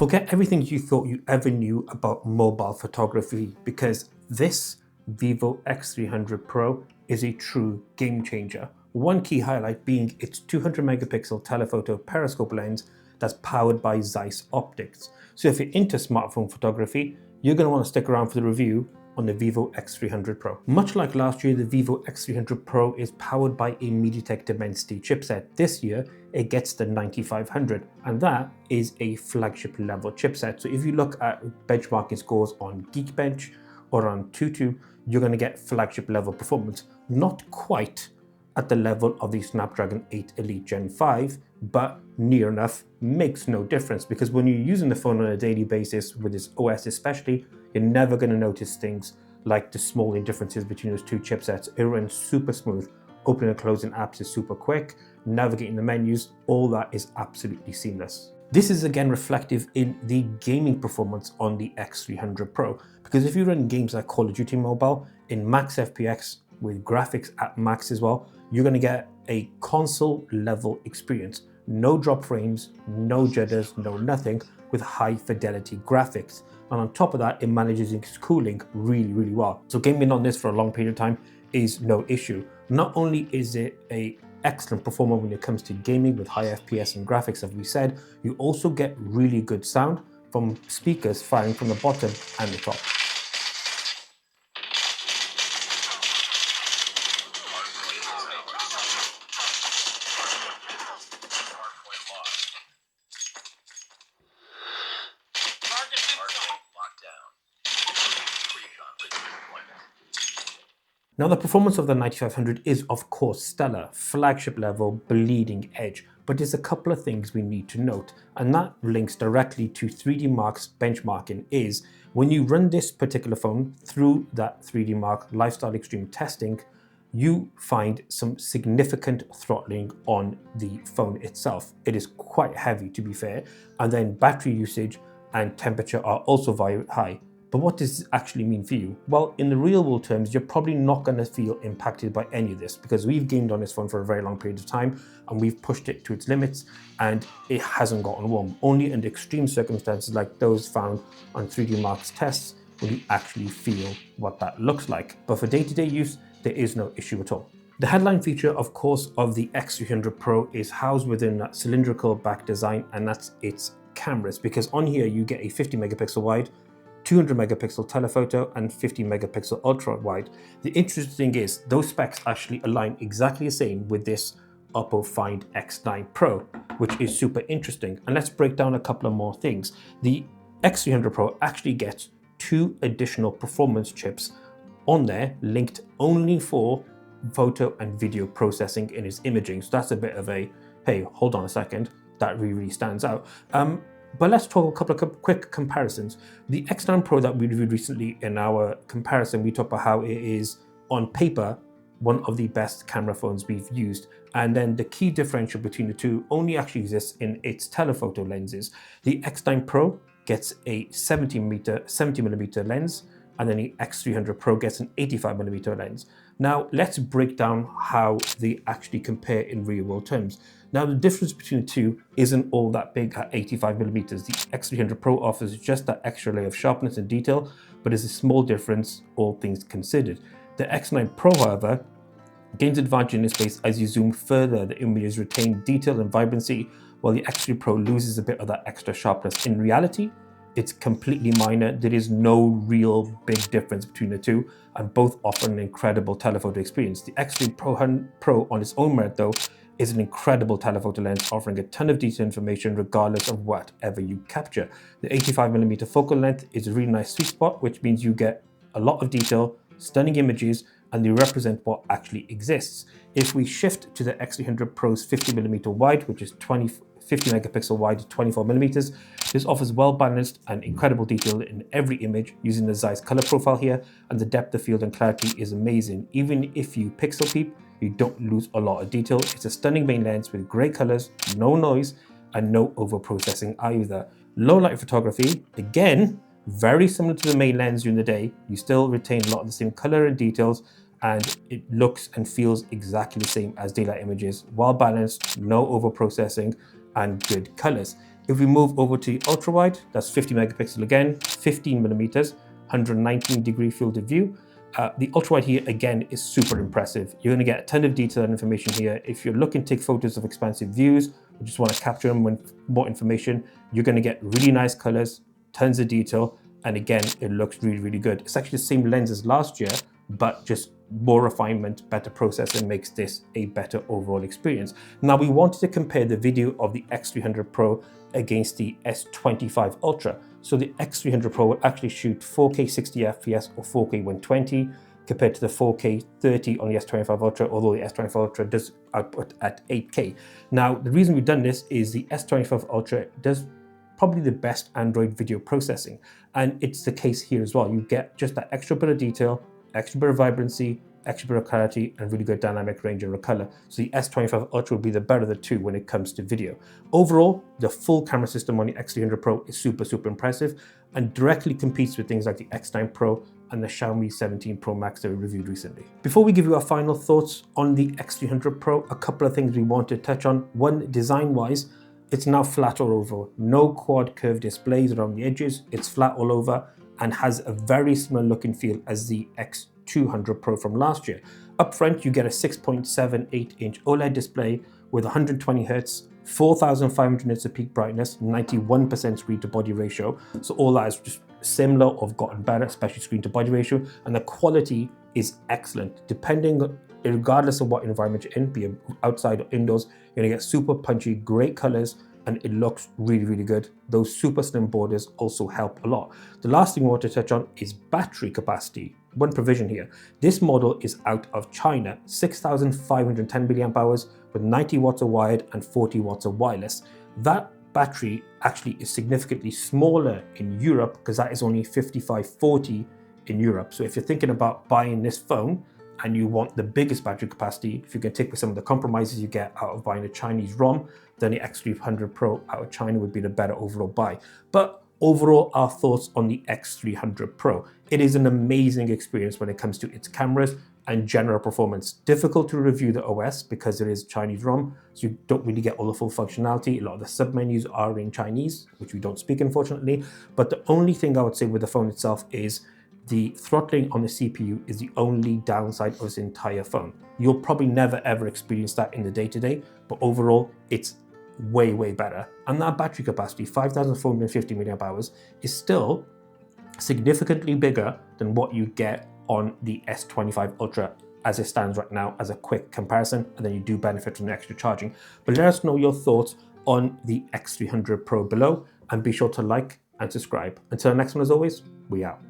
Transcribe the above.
Forget everything you thought you ever knew about mobile photography, because this Vivo X300 Pro is a true game changer. One key highlight being its 200 megapixel telephoto periscope lens that's powered by ZEISS optics. So if you're into smartphone photography, you're going to want to stick around for the review on the Vivo X300 Pro. Much like last year, the Vivo X300 Pro is powered by a MediaTek Dimensity chipset. This year, it gets the 9500, and that is a flagship level chipset. So if you look at benchmarking scores on Geekbench or on Tutu, you're going to get flagship level performance. Not quite at the level of the Snapdragon 8 Elite Gen 5, but near enough. Makes no difference, because when you're using the phone on a daily basis, with this OS especially, you're never going to notice things like the small differences between those two chipsets. It runs super smooth. Opening and closing apps is super quick. Navigating the menus, all that is absolutely seamless. This is again reflective in the gaming performance on the X300 Pro, because if you run games like Call of Duty Mobile in max FPS with graphics at max as well, you're going to get a console level experience. No drop frames, no jitters, no nothing, with high fidelity graphics. And on top of that, it manages its cooling really well. So gaming on this for a long period of time is no issue. Not only is it an excellent performer when it comes to gaming with high FPS and graphics, as we said, you also get really good sound from speakers firing from the bottom and the top. Now, the performance of the 9500 is of course stellar, flagship level, bleeding edge, but there's a couple of things we need to note, and that links directly to 3D Mark's benchmarking. Is when you run this particular phone through that 3D Mark Lifestyle Extreme testing, you find some significant throttling on the phone itself. It is quite heavy, to be fair, and then battery usage and temperature are also very high. But what does this actually mean for you? Well, in the real world terms, you're probably not going to feel impacted by any of this, because we've gamed on this phone for a very long period of time and we've pushed it to its limits and it hasn't gotten warm. Only in extreme circumstances like those found on 3D Mark's tests will you actually feel what that looks like. But for day-to-day use, there is no issue at all. The headline feature, of course, of the X300 Pro is housed within that cylindrical back design, and that's its cameras, because on here you get a 50 megapixel wide, 200 megapixel telephoto and 50 megapixel ultra wide. The interesting thing is those specs actually align exactly the same with this Oppo Find X9 Pro, which is super interesting. And let's break down a couple of more things. The X300 Pro actually gets 2 additional performance chips on there, linked only for photo and video processing in its imaging. So that's a bit of a, hey, hold on a second, that really stands out. But let's talk a couple of quick comparisons. The X9 Pro that we reviewed recently, in our comparison, we talked about how it is, on paper, one of the best camera phones we've used. And then the key differential between the two only actually exists in its telephoto lenses. The X9 Pro gets a 70mm lens, and then the X300 Pro gets an 85mm lens. Now, let's break down how they actually compare in real world terms. Now, the difference between the two isn't all that big at 85mm. The X300 Pro offers just that extra layer of sharpness and detail, but it's a small difference, all things considered. The X9 Pro, however, gains advantage in this space as you zoom further. The images retain detail and vibrancy, while the X3 Pro loses a bit of that extra sharpness. In reality, it's completely minor. There is no real big difference between the two, and both offer an incredible telephoto experience. The X3 Pro on its own merit, though, is an incredible telephoto lens, offering a ton of detailed information regardless of whatever you capture. The 85mm focal length is a really nice sweet spot, which means you get a lot of detail, stunning images, and they represent what actually exists. If we shift to the X300 Pro's 50mm wide, which is 50 megapixel wide to 24mm, this offers well-balanced and incredible detail in every image using the ZEISS color profile here, and the depth of field and clarity is amazing. Even if you pixel peep, you don't lose a lot of detail. It's a stunning main lens with great colors, no noise, and no over-processing either. Low light photography, again, very similar to the main lens during the day. You still retain a lot of the same color and details, and it looks and feels exactly the same as daylight images. Well balanced, no over processing, and good colors. If we move over to the ultra wide, that's 50 megapixel again, 15 millimeters, 119-degree field of view. The ultra wide here again is super impressive. You're going to get a ton of detail and information here. If you're looking to take photos of expansive views, or just want to capture them with more information, you're going to get really nice colors, tons of detail, and again, it looks really, really good. It's actually the same lens as last year, but just more refinement, better processing makes this a better overall experience. Now, we wanted to compare the video of the X300 Pro against the S25 Ultra. So the X300 Pro will actually shoot 4K 60 FPS or 4K 120 compared to the 4K 30 on the S25 Ultra, although the S25 Ultra does output at 8K. Now, the reason we've done this is the S25 Ultra does probably the best Android video processing. And it's the case here as well. You get just that extra bit of detail, extra bit of vibrancy, extra bit of clarity, and really good dynamic range of color. So the S25 Ultra will be the better of the two when it comes to video. Overall, the full camera system on the X300 Pro is super, super impressive and directly competes with things like the X9 Pro and the Xiaomi 17 Pro Max that we reviewed recently. Before we give you our final thoughts on the X300 Pro, a couple of things we want to touch on. One, design-wise, it's now flat all over. No quad curved displays around the edges. It's flat all over and has a very similar look and feel as the X200 Pro from last year. Up front, you get a 6.78-inch OLED display with 120 Hz, 4,500 nits of peak brightness, 91% screen to body ratio. So all that is just similar or gotten better, especially screen to body ratio. And the quality is excellent. Regardless of what environment you're in, be it outside or indoors, you're gonna get super punchy, great colors, and it looks really, really good. Those super slim borders also help a lot. The last thing we want to touch on is battery capacity. One provision here. This model is out of China, 6,510 milliamp hours with 90 watts of wired and 40 watts of wireless. That battery actually is significantly smaller in Europe because that is only 5540 in Europe. So if you're thinking about buying this phone and you want the biggest battery capacity, if you can take with some of the compromises you get out of buying a Chinese ROM, then the X300 Pro out of China would be the better overall buy. But overall, our thoughts on the X300 Pro. It is an amazing experience when it comes to its cameras and general performance. Difficult to review the OS because it is Chinese ROM, so you don't really get all the full functionality. A lot of the submenus are in Chinese, which we don't speak, unfortunately. But the only thing I would say with the phone itself is the throttling on the CPU is the only downside of this entire phone. You'll probably never ever experience that in the day-to-day, but overall, it's way, way better. And that battery capacity, 5,450 milliamp hours, is still significantly bigger than what you get on the S25 Ultra as it stands right now as a quick comparison, and then you do benefit from the extra charging. But let us know your thoughts on the X300 Pro below, and be sure to like and subscribe. Until the next one, as always, we out.